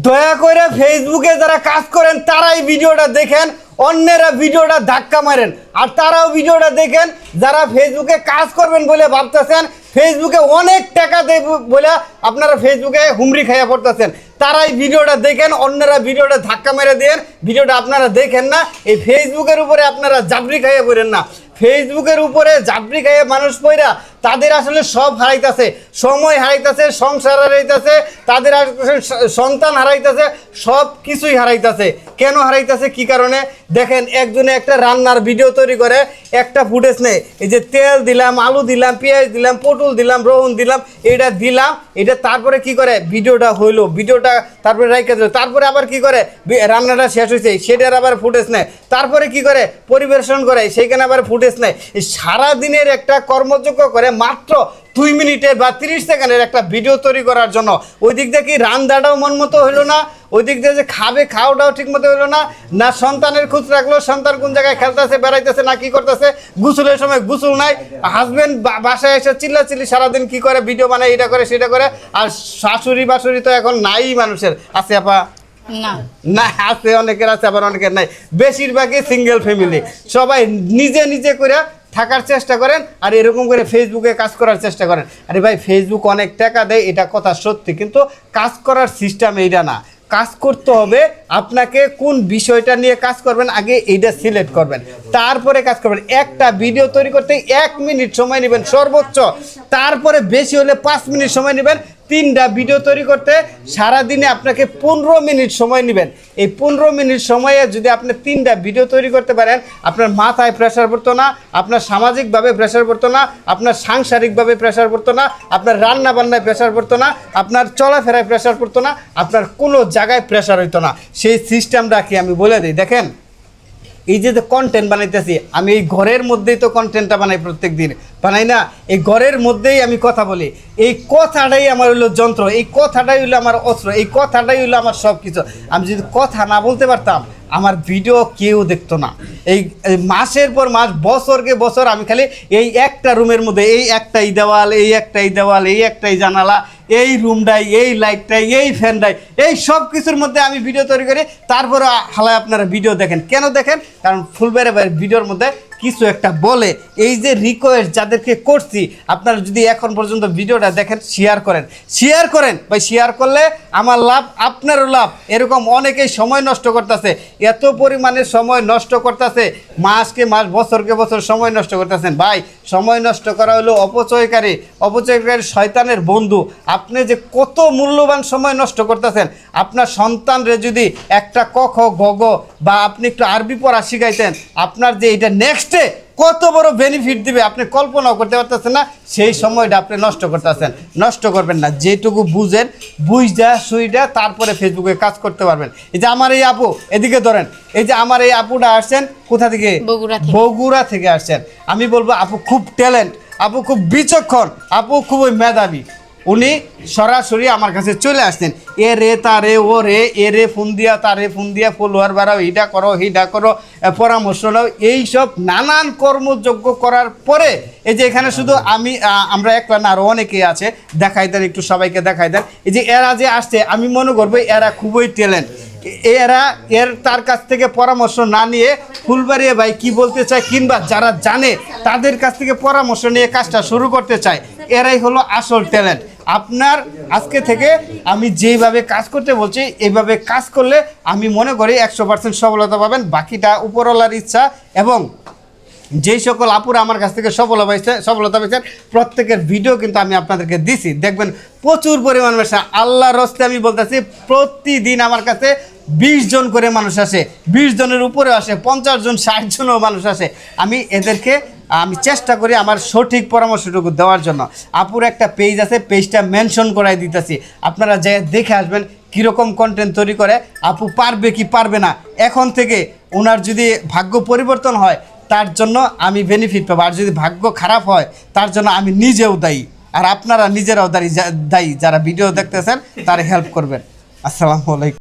দয়া করে ফেসবুকে যারা কাজ করেন তারাই ভিডিওটা দেখেন, অন্যেরা ভিডিওটা ধাক্কা মারেন। আর তারাও ভিডিওটা দেখেন যারা ফেসবুকে কাজ করবেন বলে ভাবতেছেন, ফেসবুকে অনেক টাকা দেব বলে আপনারা ফেসবুকে হুমড়ি খাইয়া পড়তেছেন, তারাই ভিডিওটা দেখেন, অন্যরা ভিডিওটা ধাক্কা মেরে দেন। ভিডিওটা আপনারা দেখেন না, এই ফেসবুকের উপরে আপনারা জাবরি খাইয়া পড়েন না। ফেসবুকের উপরে জাবরি খাইয়া মানুষ পয়রা তাদের আসলে সব হারাইতেছে, সময় হারাইতেছে, সংসার হারাইতেছে, তাদের সন্তান হারাইতেছে, সব কিছুই হারাইতেছে। কেন হারাইতেছে, কি কারণে? দেখেন, একজনে একটা রান্নার ভিডিও তৈরি করে, একটা ফুটেজ নেই, এই যে তেল দিলাম, আলু দিলাম, পেঁয়াজ দিলাম, পটল দিলাম, রসুন দিলাম, এটা দিলাম, এটা তারপরে কি করে ভিডিওটা হইলো, ভিডিওটা তারপরে রাইখা দিল, তারপরে আবার কি করে রান্নাটা শেষ হয়েছে সেটার আবার ফুটেজ নেয়, তারপরে কি করে পরিবেশন করে সেইখানে আবার ফুটেজ নেয়। সারাদিনের একটা কর্মযোগ্য করে মাত্র 2 মিনিটের বা 30 সেকেন্ডের একটা ভিডিও তৈরি করার জন্য ওই দিক দিয়ে কি রান্নাটাও মন মতো হইলো না, ওই দিক দিয়ে যে খাওয়াটাও ঠিক মতো হইলো না, না সন্তানের খোঁজ রাখলো, সন্তান কোন জায়গায় খেলতেছে, বেড়াইতেছে, না কি করতেছে, গোসলের সময় গোসল নাই, হাজবেন্ড বাসায় এসে চিল্লাচিল্লি সারাদিন কি করে ভিডিও বানায়, এটা করে সেটা করে। আর শাশুড়ি বাশুড়ি তো এখন নাই মানুষের, আছে আপা? না না, আছে, অনেকের আছে, আবার অনেকের নাই। বেশিরভাগই সিঙ্গেল ফ্যামিলি, সবাই নিজে নিজে করে থাকার চেষ্টা করেন আর এরকম করে ফেসবুকে কাজ করার চেষ্টা করেন। আরে ভাই, ফেসবুক অনেক টাকা দেয়, এটা কথা সত্যি, কিন্তু কাজ করার সিস্টেম এইটা না। কাজ করতে হবে আপনাকে, কোন বিষয়টা নিয়ে কাজ করবেন আগে এইটা সিলেক্ট করবেন, তারপরে কাজ করবেন। একটা ভিডিও তৈরি করতে 1 মিনিট সময় নেবেন সর্বোচ্চ, তারপরে বেশি হলে 5 মিনিট সময় নেবেন। 3টা ভিডিও তৈরি করতে সারাদিনে আপনাকে 15 মিনিট সময় নেবেন। এই 15 মিনিট সময়ে যদি আপনি 3টা ভিডিও তৈরি করতে পারেন, আপনার মাথায় প্রেশার পড়তো না, আপনার সামাজিকভাবে প্রেশার পড়তো না, আপনার সাংসারিকভাবে প্রেশার পড়তো না, আপনার রান্না বান্নায় প্রেশার পড়তো না, আপনার চলাফেরায় প্রেশার পড়তো না, আপনার কোনো জায়গায় প্রেশার হইতো না। সেই সিস্টেমটা কি আমি বলে দিই, দেখেন। এই যে কন্টেন্ট বানাইতেছি আমি, এই ঘরের মধ্যেই তো কন্টেন্টটা বানাই, প্রত্যেক দিন বানাই না? এই ঘরের মধ্যেই আমি কথা বলি, এই কথাটাই আমার হইলো যন্ত্র, এই কথাটাই হইলো আমার অস্ত্র, এই কথাটাই হইলো আমার সব কিছু। আমি যদি কথা না বলতে পারতাম, আমার ভিডিও কেউ দেখতো না। এই মাসের পর মাস, বছরকে বছর আমি খালি এই একটা রুমের মধ্যে, এই একটাই দেওয়াল, এই একটাই দেওয়াল, এই একটাই জানালা, এই রুমটাই, এই লাইটটাই, এই ফ্যানটাই, এই সব কিছুর মধ্যে আমি ভিডিও তৈরি করি। তারপরে হালায় আপনারা ভিডিও দেখেন। কেন দেখেন? কারণ ফুলবাড়ি ভাইয়ের ভিডিওর মধ্যে কিছু একটা বলে। এই যে রিকোয়েস্ট যাদেরকে করছি, আপনারা যদি এখন পর্যন্ত ভিডিওটা দেখেন, শেয়ার করেন ভাই। শেয়ার করলে আমার লাভ, আপনারও লাভ। এরকম অনেকেই সময় নষ্ট করতেছে, এত পরিমাণে সময় নষ্ট করতেছে, মাসকে মাস, বছরকে বছর সময় নষ্ট করতেছেন। ভাই, সময় নষ্ট করা হলো অপচয়কারী শয়তানের বন্ধু। আপনি যে কত মূল্যবান সময় নষ্ট করতেছেন, আপনার সন্তানরে যদি একটা ক খ গ গ বা আপনি একটু আরবি পড়া শিখাইতেন, আপনার যে এটা নেক্সটে কত বড় বেনিফিট দিবে আপনি কল্পনাও করতে পারতেছেন না। সেই সময়টা আপনি নষ্ট করতেছেন। নষ্ট করবেন না, যেটুকু বুঝেন, বুঝা সুইটা তারপরে ফেসবুকে কাজ করতে পারবেন। এই যে আমার এই আপু, এদিকে ধরেন, এই যে আমার এই আপুটা আসছেন কোথা থেকে? বগুড়া থেকে আসছেন। আমি বলবো আপু খুব ট্যালেন্ট, আপু খুব বিচক্ষণ, আপু খুবই মেধাবী। উনি সরাসরি আমার কাছে চলে আসতেন, এ রে তারে, ও রে, এ রে ফোন দিয়া, তারে ফোন দিয়া, ফলোয়ার বাড়াও, এইটা করো, এইটা করো, পরামর্শ নাও, এইসব নানান কর্মযোগ্য করার পরে এই যে এখানে শুধু আমরা একলা না, আরও অনেকেই আছে, দেখাই দেন একটু, সবাইকে দেখাই দেন। এই যে এরা যে আসছে, আমি মনে করবো এরা খুবই ট্যালেন্ট। তার কাছ থেকে পরামর্শ না নিয়ে ফুলবাড়ি ভাই কি বলতে চায়, কিংবা যারা জানে তাদের কাছ থেকে পরামর্শ নিয়ে কাজটা শুরু করতে চায়, এরাই হলো আসল ট্যালেন্ট। আপনার আজকে থেকে আমি যেইভাবে কাজ করতে বলছি, এইভাবে কাজ করলে আমি মনে করি 100% সফলতা পাবেন। বাকিটা উপরওয়ালার ইচ্ছা। এবং যেই সকল আপুরা আমার কাছ থেকে সফলতা পেয়েছেন, প্রত্যেকের ভিডিও কিন্তু আমি আপনাদেরকে দিছি, দেখবেন প্রচুর পরিমাণ মানুষ। আল্লাহর রাস্তে আমি বলতেছি, প্রতিদিন আমার কাছে 20 জন করে মানুষ আসে, 20 জনের উপরে আসে, 50 জন, 60 জনও মানুষ আসে। আমি চেষ্টা করি আমার সঠিক পরামর্শটুকু দেওয়ার জন্য। আপুর একটা পেজ আছে, পেজটা মেনশন করাই দিতেছি, আপনারা যে দেখে আসবেন কীরকম কন্টেন্ট তৈরি করে, আপু পারবে কি পারবে না। এখন থেকে ওনার যদি ভাগ্য পরিবর্তন হয়, তার জন্য আমি বেনিফিট পাবো, আর যদি ভাগ্য খারাপ হয় তার জন্য আমি নিজেও দায়ী, আর আপনারা নিজেরাও দায়ী যারা ভিডিও দেখতেছেন, তারা হেল্প করবেন। আসসালামু আলাইকুম।